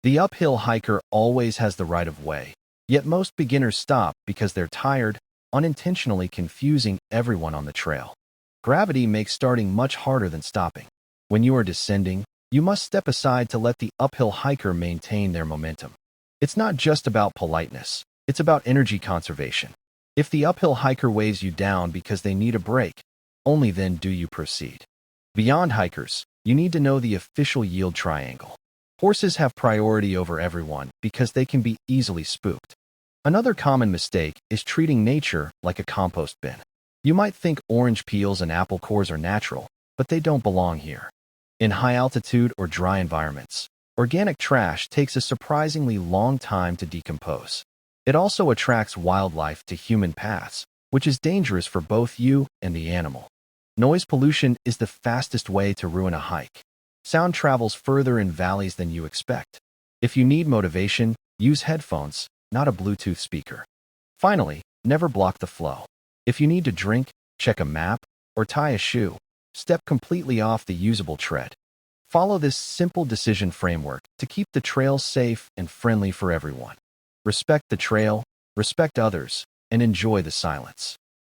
The uphill hiker always has the right of way, yet most beginners stop because they're tired, unintentionally confusing everyone on the trail. Gravity makes starting much harder than stopping. When you are descending, you must step aside to let the uphill hiker maintain their momentum. It's not just about politeness, it's about energy conservation. If the uphill hiker weighs you down because they need a break, only then do you proceed. Beyond hikers, you need to know the official yield triangle. Horses have priority over everyone because they can be easily spooked. Another common mistake is treating nature like a compost bin. You might think orange peels and apple cores are natural, but they don't belong here. In high altitude or dry environments, organic trash takes a surprisingly long time to decompose. It also attracts wildlife to human paths, which is dangerous for both you and the animal. Noise pollution is the fastest way to ruin a hike. Sound travels further in valleys than you expect. If you need motivation, use headphones, not a Bluetooth speaker. Finally, never block the flow. If you need to drink, check a map, or tie a shoe, step completely off the usable tread. Follow this simple decision framework to keep the trail safe and friendly for everyone. Respect the trail, respect others, and enjoy the silence.